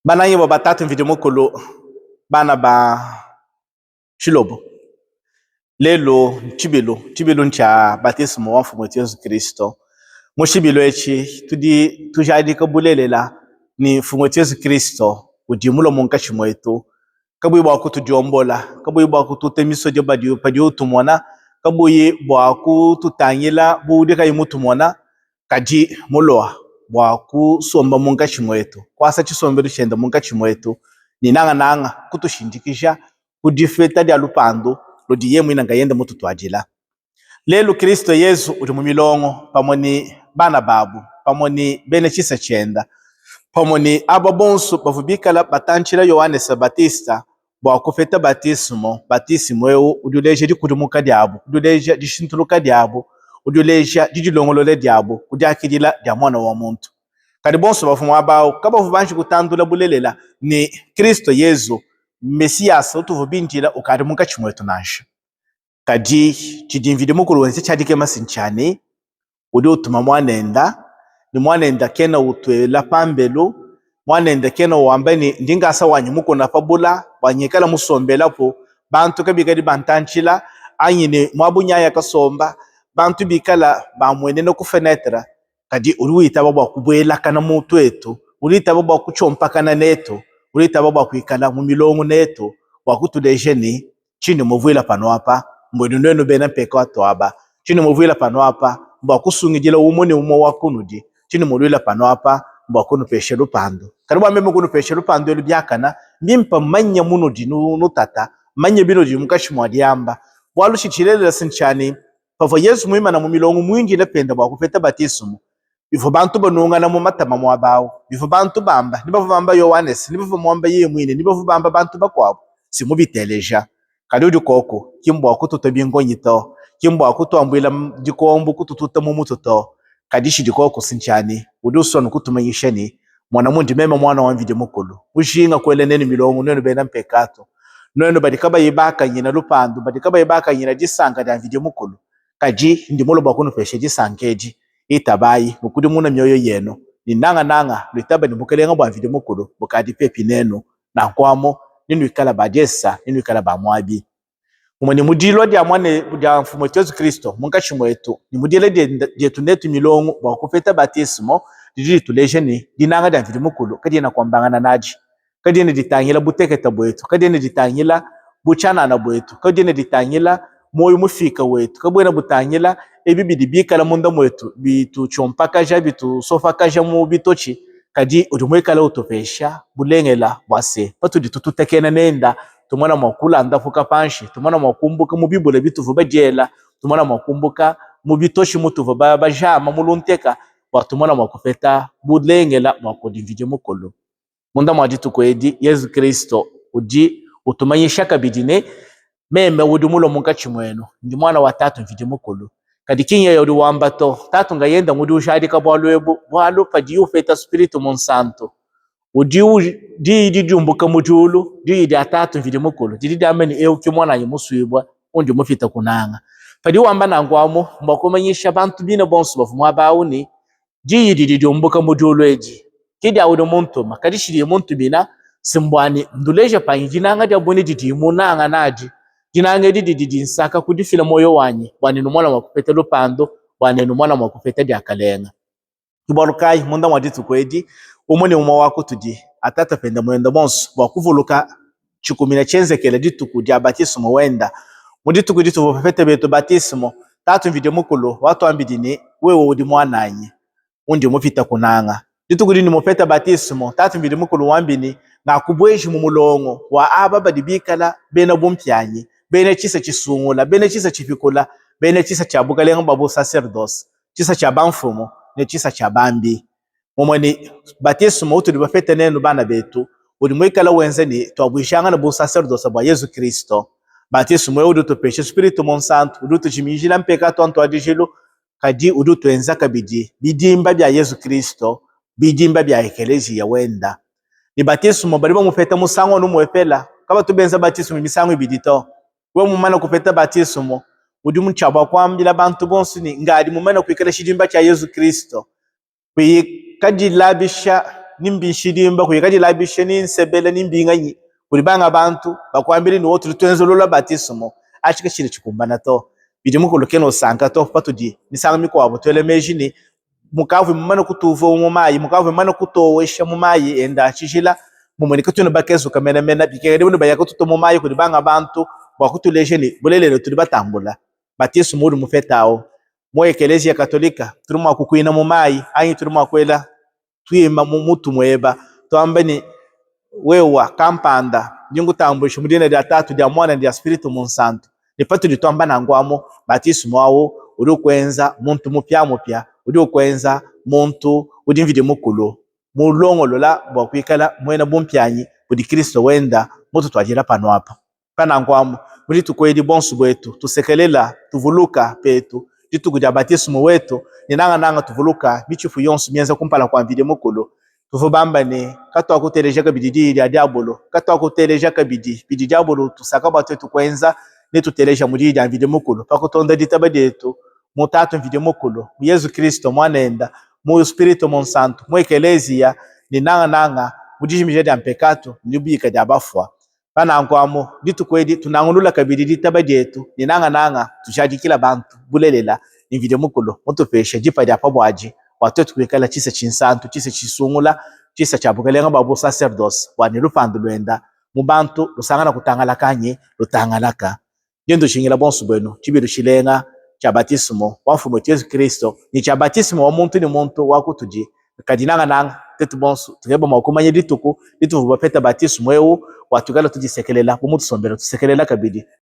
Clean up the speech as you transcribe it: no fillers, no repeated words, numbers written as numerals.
Bana yibo batatu mvidi mukulu bana ba Shilobo. Lelo chibilo ncha batismo wa mfumu wetu Yesu Kristo. Mushibilo echi tujadi kabulelela ni mfumu wetu Yesu Kristo udimulo munkachi mwetu. Kabuyi bwa kutujombola, kabuyi bwa kututemiso jabadi padi utumwana, kabuyi bwa kututanyila budika imutumwana kaji muloa bwa kusomba munkachi mwetu. Kwasa chisombero chenda munkachi mwetu ni nanga kutushindikisha kudifeta dia lupando lodi yemu inanga yenda mutu tuajila. Lelu Kristo Yesu uli mumilongo pamoni bana babu pamoni bene chisa chenda pamoni aba bonso bavubikala batanchila Yohane Sabatista bwa kufeta batismo eu uduleja di kudumuka diabo uduleja di shintuluka diabo uduleja di dilongolole diabo kudiakidila dia mwana wa muntu kadi bonso bafumu abao kaba vubanji kutandula bulelela ni Kristo Yesu Mesias utuvubinjila ukadi munka chimwetu nasha kadi chidimvidi mukulu wense chadike masinchane udi utuma mwanenda kena utwela pambelu mwanenda kena wambani ndingasa wanyi muko na pabula wanyekala musombela po bantu kabikadi bantanchila anyine mwabunyaya kasomba bantu bikala bamwene no kufenetra kadi uruita baba kubwela kana mutu etu uruita baba kuchompa kana neto uruita baba kuikala mu milongo neto wakutulejeni chini muvuila pano apa mbwenu neno bena peka watu aba chini muvuila pano apa mba kusungijila umoni umo wakunudi chini muvuila pano apa mba kunu peshe lupando karibu ameme kunu peshe lupando elu biakana mimpa manya munudi nutata manya binudi mukashi mwadiamba walu shichilele sinchani pavo Yesu muima na mumilongo mwingi lependa wakufeta batismu bifo bantu banungana mu matama mwabao bifo bantu bamba nibavu bamba Yohanes nibavu mwamba yemwine nibavu bamba bantu bakwabo simubiteleja kadi udi koko kimbo akututa bingonyito kimbo akutuambwila dikombo kutututa mumututo kadishi dikoko sinchani udi usonu kutumanyishani mwana mundi mema mwana wa mvidi mukulu ushinga kwele neni milongo nenu bena mpekato nenu badikaba yibaka nyina lupando badikaba yibaka nyina disanga da mvidi mukulu kaji ndimulo bakunu peshe disangeji itabayi mukudi muna myoyo yeno ni nanga litaba ni mukelenga bwa mvidi mukulu bukadi pepi nenu na kwamo ninu ikala badesa ninu ikala bamwabi umani mudilo dia mwane dia mfumo Yesu Kristo munkachi mwetu ni mudile dia tunetu milongo bwa kufeta batismo didi tulejeni dinanga dia mvidi mukulu kadi na kwambangana naji kadi ne ditangila buteketa bwetu kadi ne ditangila buchana na bwetu kadi ne ditangila moyo mufika wetu kabwena butangila ebibidi bikala munda mwetu bitu chompakaja bitu sofakaja mu bitochi kadi udumwekala utopesha bulengela bwase patu ditututekena nenda tumwana mwakula ndafuka panshi tumwana mwakumbuka mu bibule bituvu bajela tumwana mwakumbuka mu bitochi mutuvu bajama mulunteka watumwana mwakufeta bulengela mwakudivije mukolo munda mwaditu kwedi Yesu Kristo uji utumanyisha kabidine meme udumulo munkachi mwenu ndi mwana wa tatu mvidi mukulu kadi kinye yodi wambato tatu nga yenda ngudi ushadi kabwalwebu bwalu padi ufeta spiritu monsanto di jumbuka mujulu di atatu mvidi mukulu di ameni euki mwana yimuswibwa undi mufita kunanga padi wamba nangwamo mbakumanyisha bantu bine bonso bavumwa bauni di jumbuka mujulu eji kidi awudu muntuma kadi shiri muntu bina simbwani nduleja panyinanga dia boni di munanga naji jinanga di nsaka kudifila moyo wanyi wanenu mwana wakupeta lupando wanenu mwana wakupeta dia kalenga kibarukai munda mwaditu kwedi umoni umwa wako tudi atata penda mwenda bonso wakuvuluka chikumina chenzekela dituku dia batismo wenda muditu kuditu vopete beto batismo tatu mvidi mukulu watu ambidini wewe udi mwananyi undi mufita kunanga ditu kudini mupeta batismo tatu mvidi mukulu wambini na kubweji mumulongo wa ababa dibikala bena bumpyanyi bene chisa chisungula bene chisa chifikula bene chisa chabukalenga babu sacerdoce chisa cha bamfumo ne chisa cha bambi momoni batismo utu dibafete nenu bana betu udi mwikala wenzeni twabwishanga na bu sacerdoce bwa Yesu Kristo batismo eu duto peshe spiritu monsanto uduto chimijila mpekato anto adijilo kadi uduto enza kabidi bidimba bya Yesu Kristo bidimba bya ekelezia wenda ni batismo baliba mufeta musango numwepela kaba tubenza batismo misango ibidito we mumana kupeta batismo udi munchaba kwambila bantu bonsi ni ngadi mumana kwikala shidimba cha Yesu Kristo kwi kadi labisha nimbishidimba kuyikaji labishe ninsebele nimbinganyi kuli banga bantu bakwambiri ni wotu twenzolola batismo achike chile chikumbana to bidi mukulu keno sanka to patudi nisanga miko abo twele mejini mukavu mumana kutuvo mumayi mukavu mumana kutowesha mumayi enda chishila mumunika tuno bakezo kamena mena bikere buno bayako tuto mumayi kuli banga bantu bakutulejeni bulelelo tuli batambula batismo uri mufetao mo ekelezia katolika turumwa kukwina mumayi anyi turumwa kwela twima mutu mweba twambeni wewa kampanda njungu tambulisha mudina dia tatu dia mwana dia spiritu monsanto nipatu ditwamba nangwamo batismo awo uri kwenza muntu mupya uri kwenza muntu udi mvide mukulu mulongo lola bwakwikala mwena bumpyanyi budi Kristo wenda mutu twajira pano apa pana ngwamo muri tukwedi bonsu bwetu tusekelela tuvuluka petu ditukuja batismo wetu nanga tuvuluka bichifu yonsu mienza kumpala kwa mvide mukulu tuvubamba ne katwa kuteleja kabididi ya diabolo katwa kuteleja bidi diabolo tusaka batu tukwenza ne tuteleja mudidi ya mvide mukulu pakutonda ditaba detu mutatu mvide mukulu Yesu Kristo mwanenda mu spirito monsanto mu ekelezia ni nanga mudiji mijedi ya mpekato nibika dia bafwa pana nkwamo ditukwedi tunangulula kabidi ditaba detu ni nanga tushajikila bantu bulelela mvide mukulu mutupesha jipa dia pabwaji watu tukwekala chisa chinsantu chisa chisungula chisa chabukelenga babu sacerdoce wani lupandu lwenda mubantu lusangana kutangala kanye lutangalaka yendo shingila bonsu bwenu chibiru shilenga cha batismo wa mfumo Yesu Kristo ni cha batismo wa muntu ni muntu wakutuji kadinanga tetu bonsu tukeba makumanye dituku ditu bapeta batismo eu watukala tujisekelela kumutu sombero tusekelela kabidi